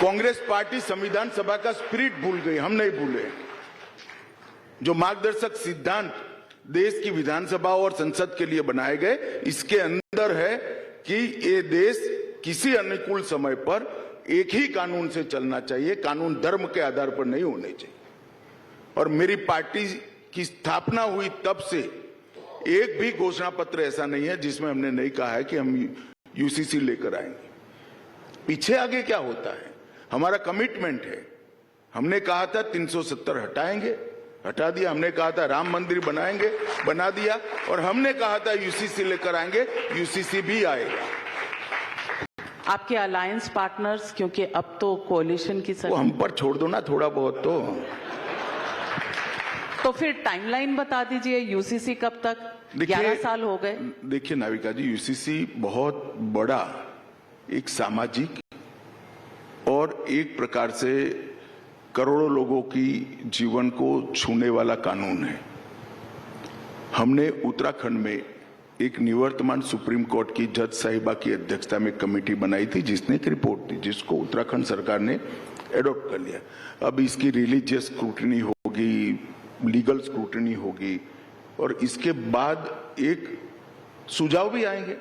कांग्रेस पार्टी संविधान सभा का स्पिरिट भूल गई, हम नहीं भूले। जो मार्गदर्शक सिद्धांत देश की विधानसभा और संसद के लिए बनाए गए, इसके अंदर है कि ये देश किसी अनुकूल समय पर एक ही कानून से चलना चाहिए, कानून धर्म के आधार पर नहीं होने चाहिए। और मेरी पार्टी की स्थापना हुई तब से एक भी घोषणा पत्र ऐसा नहीं है जिसमें हमने नहीं कहा है कि हम यूसीसी लेकर आएंगे। पीछे आगे क्या होता है, हमारा कमिटमेंट है। हमने कहा था 370 हटाएंगे, हटा दिया। हमने कहा था राम मंदिर बनाएंगे, बना दिया। और हमने कहा था यूसीसी लेकर आएंगे, यूसीसी भी आएगा। आपके अलायंस पार्टनर्स, क्योंकि अब तो कोalition की वो हम पर छोड़ दो ना थोड़ा बहुत तो फिर टाइमलाइन बता दीजिए, यूसीसी कब तक? 11 साल हो गए। देखिए नाविका जी, यूसीसी बहुत बड़ा एक सामाजिक और एक प्रकार से करोड़ों लोगों की जीवन को छूने वाला कानून है। हमने उत्तराखंड में एक निवर्तमान सुप्रीम कोर्ट की जज साहिबा की अध्यक्षता में कमेटी बनाई थी, जिसने एक रिपोर्ट दी, जिसको उत्तराखंड सरकार ने एडॉप्ट कर लिया। अब इसकी रिलीजियस स्क्रूटनी होगी, लीगल स्क्रूटनी होगी और इसके बाद एक सुझाव भी आएंगे।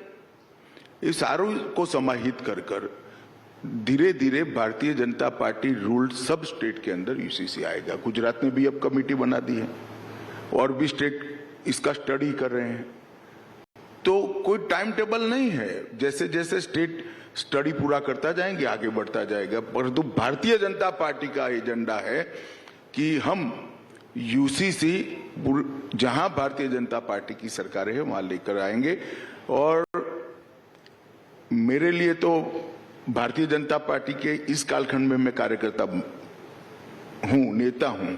इस सारों को समाहित कर कर धीरे धीरे भारतीय जनता पार्टी रूल्ड सब स्टेट के अंदर यूसीसी आएगा। गुजरात ने भी अब कमेटी बना दी है और भी स्टेट इसका स्टडी कर रहे हैं। तो कोई टाइम टेबल नहीं है, जैसे जैसे स्टेट स्टडी पूरा करता जाएंगे आगे बढ़ता जाएगा। परंतु भारतीय जनता पार्टी का एजेंडा है कि हम यूसीसी जहां भारतीय जनता पार्टी की सरकार है वहां लेकर आएंगे। और मेरे लिए तो भारतीय जनता पार्टी के इस कालखंड में मैं कार्यकर्ता हूं, नेता हूं,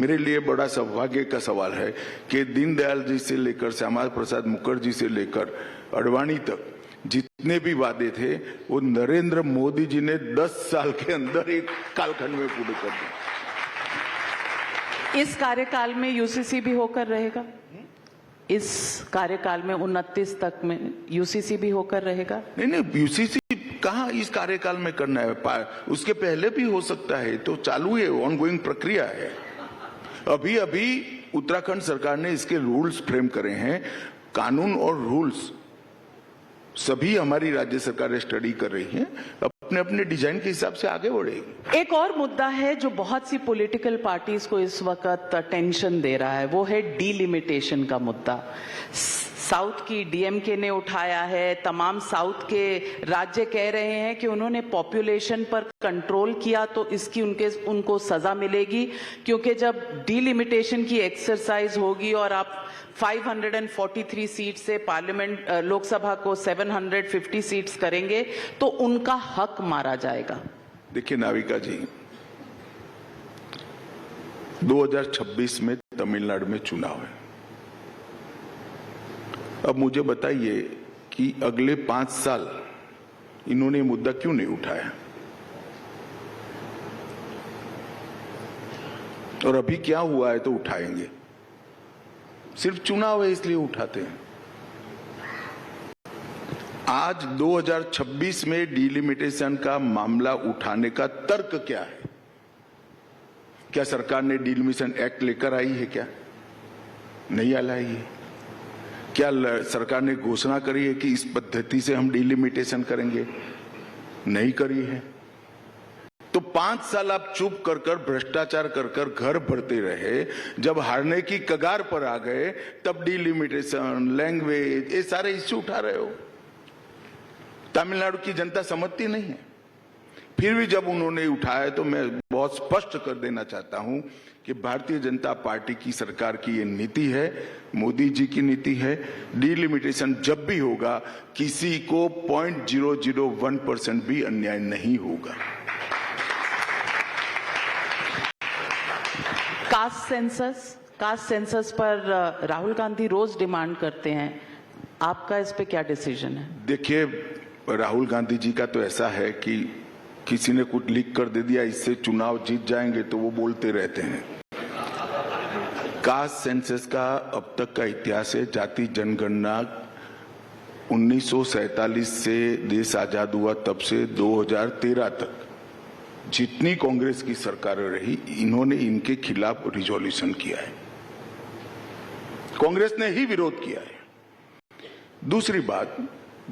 मेरे लिए बड़ा सौभाग्य का सवाल है कि दीनदयाल जी से लेकर श्यामा प्रसाद मुखर्जी से लेकर अडवाणी तक जितने भी वादे थे वो नरेंद्र मोदी जी ने 10 साल के अंदर एक कालखंड में पूरे कर दिए। इस कार्यकाल में यूसीसी भी होकर रहेगा? इस कार्यकाल में 29 तक में यूसीसी भी होकर रहेगा? नहीं, यूसीसी कहाँ इस कार्यकाल में करना है, उसके पहले भी हो सकता है। तो चालू है, ऑनगोइंग प्रक्रिया है। अभी अभी उत्तराखंड सरकार ने इसके रूल्स फ्रेम करे हैं। कानून और रूल्स सभी हमारी राज्य सरकारें स्टडी कर रही हैं, अपने अपने डिजाइन के हिसाब से आगे बढ़ेगी। एक और मुद्दा है जो बहुत सी पॉलिटिकल पार्टीज को इस वक्त टेंशन दे रहा है, वो है डीलिमिटेशन का मुद्दा। साउथ की डीएमके ने उठाया है, तमाम साउथ के राज्य कह रहे हैं कि उन्होंने पॉपुलेशन पर कंट्रोल किया तो इसकी उनको सजा मिलेगी, क्योंकि जब डीलिमिटेशन की एक्सरसाइज होगी और आप 543 सीट से पार्लियामेंट लोकसभा को 750 सीट्स करेंगे तो उनका हक मारा जाएगा। देखिए नाविका जी, 2026 में तमिलनाडु में चुनाव है। अब मुझे बताइए कि अगले 5 साल इन्होंने मुद्दा क्यों नहीं उठाया, और अभी क्या हुआ है तो उठाएंगे। सिर्फ चुनाव है इसलिए उठाते हैं। आज 2026 में डिलिमिटेशन का मामला उठाने का तर्क क्या है? क्या सरकार ने डिलिमिटेशन एक्ट लेकर आई है? क्या नहीं लाई है? क्या सरकार ने घोषणा करी है कि इस पद्धति से हम डिलिमिटेशन करेंगे? नहीं करी है। तो 5 साल आप चुप कर कर भ्रष्टाचार कर कर घर भरते रहे। जब हारने की कगार पर आ गए तब डिलिमिटेशन, लैंग्वेज, ये सारे इश्यू उठा रहे हो। तमिलनाडु की जनता समझती नहीं है। फिर भी जब उन्होंने उठाया तो मैं बहुत स्पष्ट कर देना चाहता हूं कि भारतीय जनता पार्टी की सरकार की ये नीति है, मोदी जी की नीति है। डिलिमिटेशन जब भी होगा किसी को 0.001% भी अन्याय नहीं होगा। कास्ट सेंसस पर राहुल गांधी रोज डिमांड करते हैं, आपका इस पे क्या डिसीजन है? देखिए, राहुल गांधी जी का तो ऐसा है कि किसी ने कुछ लीक कर दे दिया, इससे चुनाव जीत जाएंगे, तो वो बोलते रहते हैं। कास्ट सेंसस का अब तक का इतिहास है, जाति जनगणना 1947 से देश आजाद हुआ तब से 2013 तक जितनी कांग्रेस की सरकारें रही, इन्होंने इनके खिलाफ रिजोल्यूशन किया है, कांग्रेस ने ही विरोध किया है। दूसरी बात,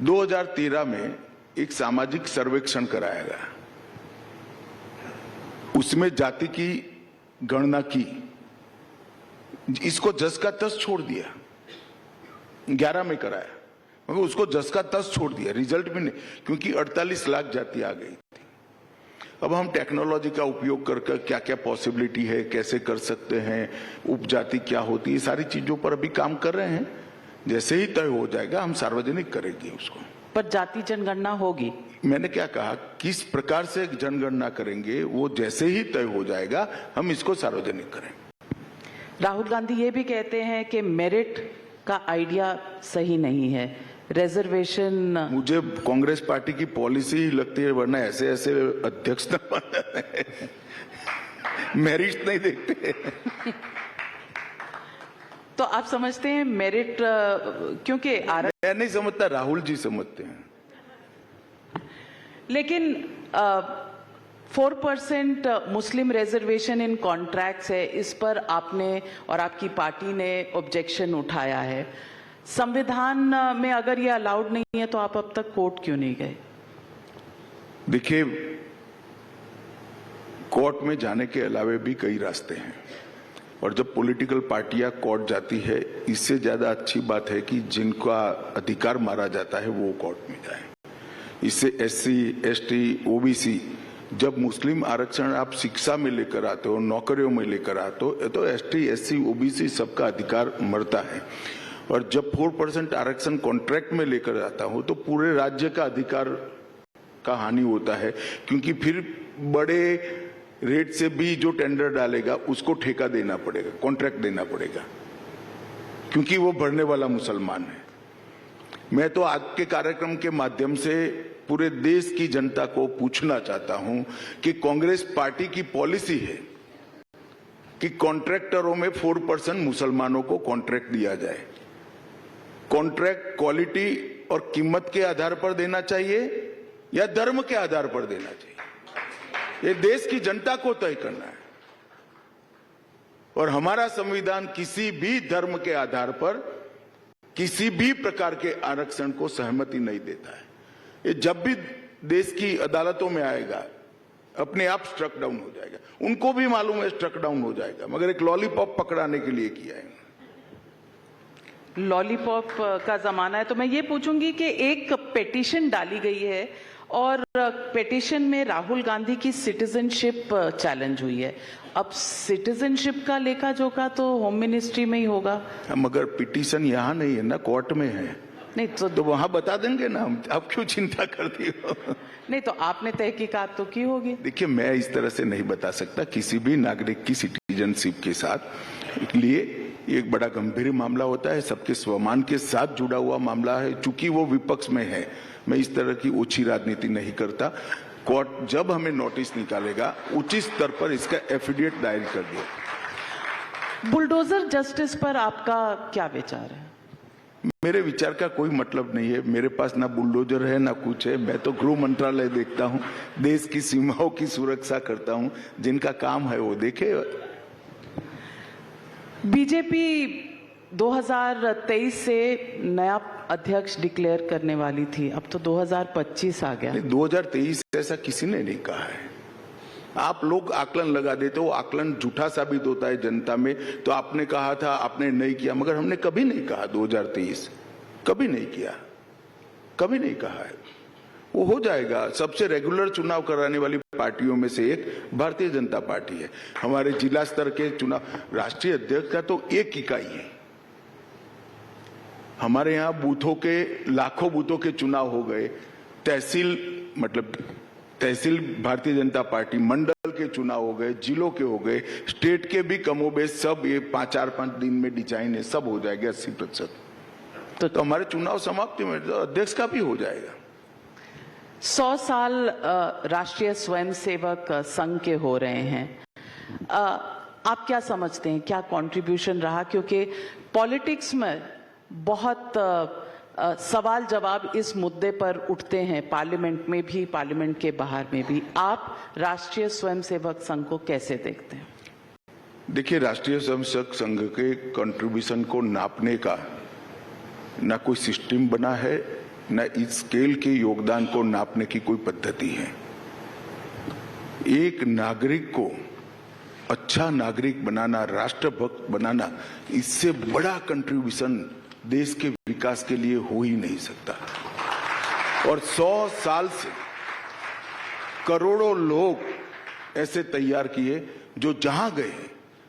2013 में एक सामाजिक सर्वेक्षण कराया गया, उसमें जाति की गणना की, इसको जस का तस छोड़ दिया। 11 में कराया, मगर उसको जस का तस छोड़ दिया, रिजल्ट भी नहीं, क्योंकि 48 लाख जाति आ गई थी। अब हम टेक्नोलॉजी का उपयोग करके क्या क्या पॉसिबिलिटी है, कैसे कर सकते हैं, उपजाति क्या होती है, सारी चीजों पर अभी काम कर रहे हैं। जैसे ही तय हो जाएगा हम सार्वजनिक करेंगे उसको। पर जाति जनगणना होगी। मैंने क्या कहा, किस प्रकार से जनगणना करेंगे वो जैसे ही तय हो जाएगा हम इसको सार्वजनिक करेंगे। राहुल गांधी ये भी कहते हैं कि मेरिट का आइडिया सही नहीं है, रिजर्वेशन। मुझे कांग्रेस पार्टी की पॉलिसी ही लगती है, वरना ऐसे ऐसे अध्यक्ष मेरिट नहीं देखते। तो आप समझते हैं मेरिट, क्योंकि मैं नहीं समझता, राहुल जी समझते हैं। लेकिन 4% मुस्लिम रिजर्वेशन इन कॉन्ट्रैक्ट्स है, इस पर आपने और आपकी पार्टी ने ऑब्जेक्शन उठाया है। संविधान में अगर ये अलाउड नहीं है तो आप अब तक कोर्ट क्यों नहीं गए? देखिए, कोर्ट में जाने के अलावे भी कई रास्ते हैं, और जब पॉलिटिकल पार्टियां कोर्ट जाती है, इससे ज्यादा अच्छी बात है कि जिनका अधिकार मारा जाता है वो कोर्ट में जाए। इससे SC, ST, OBC, जब मुस्लिम आरक्षण आप शिक्षा में लेकर आते हो, नौकरियों में लेकर आते हो, तो ST, SC, OBC सबका अधिकार मरता है। और जब 4% आरक्षण कॉन्ट्रैक्ट में लेकर आता हो तो पूरे राज्य का अधिकार का हानि होता है, क्योंकि फिर बड़े रेट से भी जो टेंडर डालेगा उसको ठेका देना पड़ेगा, कॉन्ट्रैक्ट देना पड़ेगा, क्योंकि वो भरने वाला मुसलमान है। मैं तो आज के कार्यक्रम के माध्यम से पूरे देश की जनता को पूछना चाहता हूं कि कांग्रेस पार्टी की पॉलिसी है कि कॉन्ट्रैक्टरों में 4% मुसलमानों को कॉन्ट्रैक्ट दिया जाए। कॉन्ट्रैक्ट क्वालिटी और कीमत के आधार पर देना चाहिए या धर्म के आधार पर देना चाहिए, ये देश की जनता को तय करना है। और हमारा संविधान किसी भी धर्म के आधार पर किसी भी प्रकार के आरक्षण को सहमति नहीं देता है। ये जब भी देश की अदालतों में आएगा अपने आप स्ट्रक डाउन हो जाएगा। उनको भी मालूम है स्ट्रक डाउन हो जाएगा, मगर एक लॉलीपॉप पकड़ाने के लिए किया है। लॉलीपॉप का जमाना है, तो मैं ये पूछूंगी कि एक पिटीशन डाली गई है और पिटीशन में राहुल गांधी की सिटीजनशिप चैलेंज हुई है। अब सिटीजनशिप का लेखा जोखा तो होम मिनिस्ट्री में ही होगा। मगर पिटीशन यहाँ नहीं है ना, कोर्ट में है। नहीं तो वहां बता देंगे ना, आप क्यों चिंता करती हो? नहीं तो आपने तहकीकात तो की होगी। देखिए, मैं इस तरह से नहीं बता सकता किसी भी नागरिक की सिटीजनशिप के साथ। इसलिए एक बड़ा गंभीर मामला होता है, सबके स्वमान के साथ जुड़ा हुआ मामला है। चूंकि वो विपक्ष में है, मैं इस तरह की ओछी राजनीति नहीं करता। कोर्ट जब हमें नोटिस निकालेगा उचित स्तर पर इसका एफिडेविट दायर कर दिया। बुलडोजर जस्टिस पर आपका क्या विचार है? मेरे विचार का कोई मतलब नहीं है। मेरे पास ना बुलडोजर है ना कुछ है। मैं तो गृह मंत्रालय देखता हूं, देश की सीमाओं की सुरक्षा करता हूं। जिनका काम है वो देखे। बीजेपी 2023 से नया अध्यक्ष डिक्लेयर करने वाली थी, अब तो 2025 आ गया। 2023 ऐसा किसी ने नहीं कहा है। आप लोग आकलन लगा देते हो, आकलन झूठा साबित होता है जनता में। तो आपने कहा था, आपने नहीं किया, मगर हमने कभी नहीं कहा 2023, कभी नहीं किया, कभी नहीं कहा है। वो हो जाएगा। सबसे रेगुलर चुनाव कराने वाली पार्टियों में से एक भारतीय जनता पार्टी है। हमारे जिला स्तर के चुनाव, राष्ट्रीय अध्यक्ष का तो एक इकाई है। हमारे यहाँ बूथों के, लाखों बूथों के चुनाव हो गए। तहसील मतलब तहसील भारतीय जनता पार्टी, मंडल के चुनाव हो गए, जिलों के हो गए, स्टेट के भी कमोबेश सब ये 4-5 दिन में डिजाइन है, सब हो जाएगा 80%। तो हमारे चुनाव समाप्ति में तो अध्यक्ष का भी हो जाएगा। 100 साल राष्ट्रीय स्वयंसेवक संघ के हो रहे हैं। आप क्या समझते हैं, क्या कंट्रीब्यूशन रहा? क्योंकि पॉलिटिक्स में बहुत सवाल जवाब इस मुद्दे पर उठते हैं, पार्लियामेंट में भी, पार्लियामेंट के बाहर में भी। आप राष्ट्रीय स्वयंसेवक संघ को कैसे देखते हैं? देखिए, राष्ट्रीय स्वयंसेवक संघ के कंट्रीब्यूशन को नापने का ना कोई सिस्टम बना है, ना इस स्केल के योगदान को नापने की कोई पद्धति है। एक नागरिक को अच्छा नागरिक बनाना, राष्ट्रभक्त बनाना, इससे बड़ा कंट्रीब्यूशन देश के विकास के लिए हो ही नहीं सकता। और 100 साल से करोड़ों लोग ऐसे तैयार किए जो जहां गए,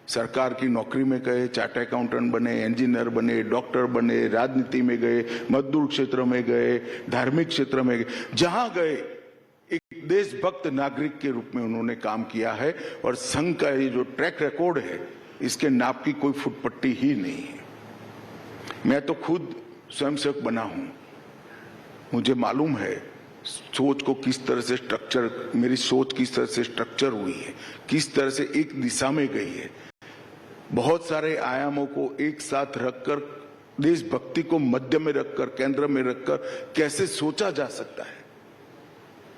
सरकार की नौकरी में गए, चार्टर्ड अकाउंटेंट बने, इंजीनियर बने, डॉक्टर बने, राजनीति में गए, मजदूर क्षेत्र में गए, धार्मिक क्षेत्र में गए, जहां गए एक देशभक्त नागरिक के रूप में उन्होंने काम किया है। और संघ का ये जो ट्रैक रिकॉर्ड है, इसके नाप की कोई फुटपट्टी ही नहीं है। मैं तो खुद स्वयंसेवक बना हूं, मुझे मालूम है सोच को किस तरह से स्ट्रक्चर, मेरी सोच किस तरह से स्ट्रक्चर हुई है, किस तरह से एक दिशा में गई है। बहुत सारे आयामों को एक साथ रखकर, देशभक्ति को मध्य में रखकर, केंद्र में रखकर कैसे सोचा जा सकता है,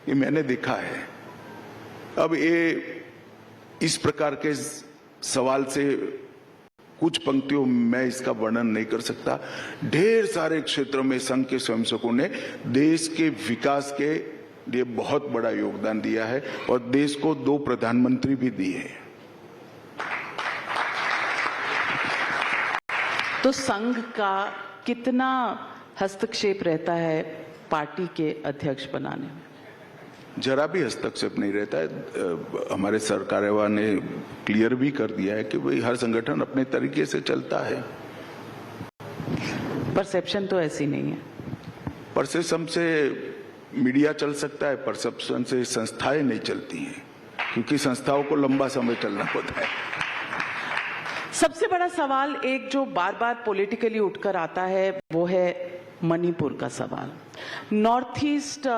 ये मैंने देखा है। अब ये इस प्रकार के सवाल से कुछ पंक्तियों में मैं इसका वर्णन नहीं कर सकता। ढेर सारे क्षेत्रों में संघ के स्वयंसेवकों ने देश के विकास के लिए बहुत बड़ा योगदान दिया है और देश को 2 प्रधानमंत्री भी दिए हैं। तो संघ का कितना हस्तक्षेप रहता है पार्टी के अध्यक्ष बनाने में? जरा भी हस्तक्षेप नहीं रहता है। हमारे सरकारेवा ने क्लियर भी कर दिया है कि भाई हर संगठन अपने तरीके से चलता है। परसेप्शन तो ऐसी नहीं है। परसेप्शन से मीडिया चल सकता है, परसेप्शन से संस्थाएं नहीं चलती हैं, क्योंकि संस्थाओं को लंबा समय चलना होता है। सबसे बड़ा सवाल एक जो बार बार पॉलिटिकली उठकर आता है वो है मणिपुर का सवाल। नॉर्थ ईस्ट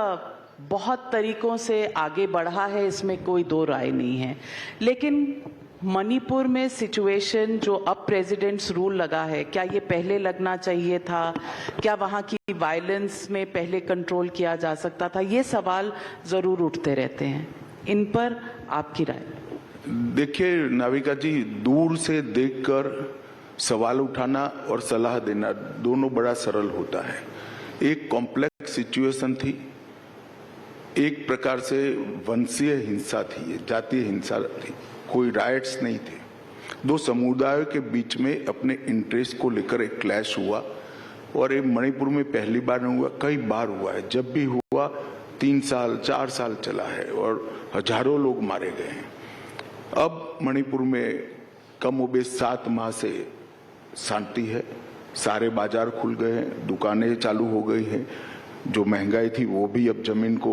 बहुत तरीकों से आगे बढ़ा है, इसमें कोई दो राय नहीं है, लेकिन मणिपुर में सिचुएशन जो अब प्रेसिडेंट्स रूल लगा है, क्या ये पहले लगना चाहिए था? क्या वहां की वायलेंस में पहले कंट्रोल किया जा सकता था? ये सवाल जरूर उठते रहते हैं, इन पर आपकी राय? देखिए नाविका जी, दूर से देखकर सवाल उठाना और सलाह देना दोनों बड़ा सरल होता है। एक कॉम्प्लेक्स सिचुएशन थी, एक प्रकार से वंशीय हिंसा थी, जातीय हिंसा थी, कोई राइट्स नहीं थे। 2 समुदायों के बीच में अपने इंटरेस्ट को लेकर एक क्लैश हुआ और ये मणिपुर में पहली बार नहीं हुआ, कई बार हुआ है। जब भी हुआ 3 साल 4 साल चला है और हजारों लोग मारे गए हैं। अब मणिपुर में कमोबेश 7 माह से शांति है, सारे बाजार खुल गए हैं, दुकानें चालू हो गई हैं, जो महंगाई थी वो भी अब जमीन को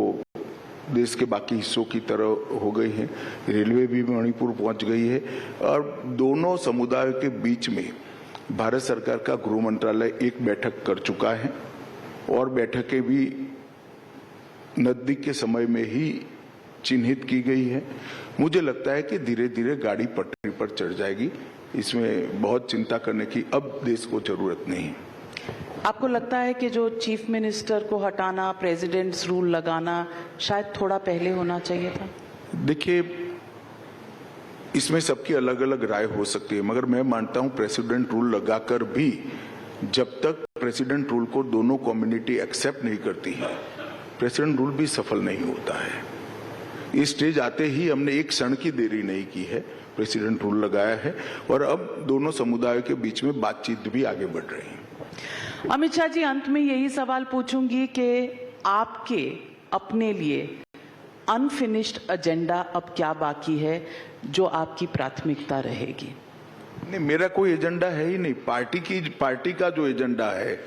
देश के बाकी हिस्सों की तरह हो गई है, रेलवे भी मणिपुर पहुंच गई है और दोनों समुदायों के बीच में भारत सरकार का गृह मंत्रालय एक बैठक कर चुका है और बैठकें भी नजदीक के समय में ही चिन्हित की गई है। मुझे लगता है कि धीरे धीरे गाड़ी पटरी पर चढ़ जाएगी, इसमें बहुत चिंता करने की अब देश को जरूरत नहीं है। आपको लगता है कि जो चीफ मिनिस्टर को हटाना, प्रेसिडेंट्स रूल लगाना शायद थोड़ा पहले होना चाहिए था? देखिए, इसमें सबकी अलग अलग राय हो सकती है, मगर मैं मानता हूं प्रेसिडेंट रूल लगाकर भी जब तक प्रेसिडेंट रूल को दोनों कम्युनिटी एक्सेप्ट नहीं करती है, प्रेसिडेंट रूल भी सफल नहीं होता है। इस स्टेज आते ही हमने एक क्षण की देरी नहीं की है, प्रेसिडेंट रूल लगाया है और अब दोनों समुदायों के बीच में बातचीत भी आगे बढ़ रही है। अमित शाह जी, अंत में यही सवाल पूछूंगी कि आपके अपने लिए अनफिनिश्ड एजेंडा अब क्या बाकी है जो आपकी प्राथमिकता रहेगी? नहीं, मेरा कोई एजेंडा है ही नहीं। पार्टी का जो एजेंडा है,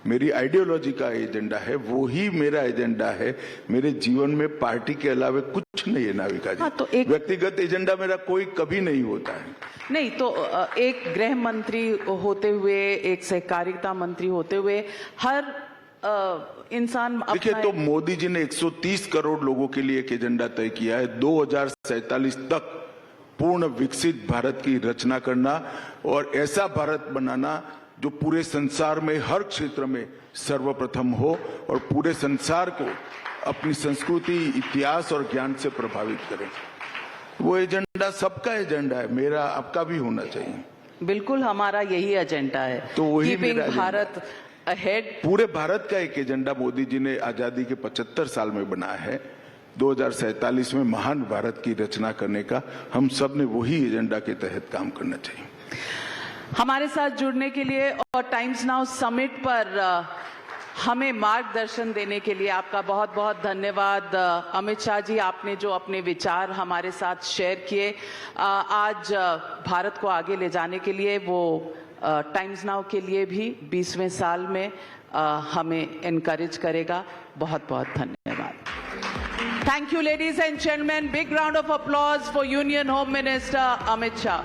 मेरी आइडियोलॉजी का एजेंडा है, वो ही मेरा एजेंडा है। मेरे जीवन में पार्टी के अलावा कुछ नहीं है नाविका जी। हाँ, तो एक व्यक्तिगत एजेंडा मेरा कोई कभी नहीं होता है। नहीं तो एक गृह मंत्री होते हुए, एक सहकारिता मंत्री होते हुए, हर इंसान देखिए, अपना तो मोदी जी ने 130 करोड़ लोगों के लिए एक एजेंडा तय किया है, 2047 तक पूर्ण विकसित भारत की रचना करना और ऐसा भारत बनाना जो पूरे संसार में हर क्षेत्र में सर्वप्रथम हो और पूरे संसार को अपनी संस्कृति, इतिहास और ज्ञान से प्रभावित करे। वो एजेंडा सबका एजेंडा है, मेरा आपका भी होना चाहिए। बिल्कुल हमारा यही एजेंडा है, तो वही कीपिंग मेरा एजेंडा भारत अहेड। पूरे भारत का एक एजेंडा मोदी जी ने आजादी के 75 साल में बनाया है, 2047 में महान भारत की रचना करने का। हम सब ने वही एजेंडा के तहत काम करना चाहिए। हमारे साथ जुड़ने के लिए और टाइम्स नाउ समिट पर हमें मार्गदर्शन देने के लिए आपका बहुत बहुत धन्यवाद। अमित शाह जी, आपने जो अपने विचार हमारे साथ शेयर किए आज भारत को आगे ले जाने के लिए, वो टाइम्स नाउ के लिए भी 20वें साल में हमें एनकरेज करेगा। बहुत बहुत धन्यवाद। Thank you ladies and gentleman, big round of applause for union home minister Amit Shah.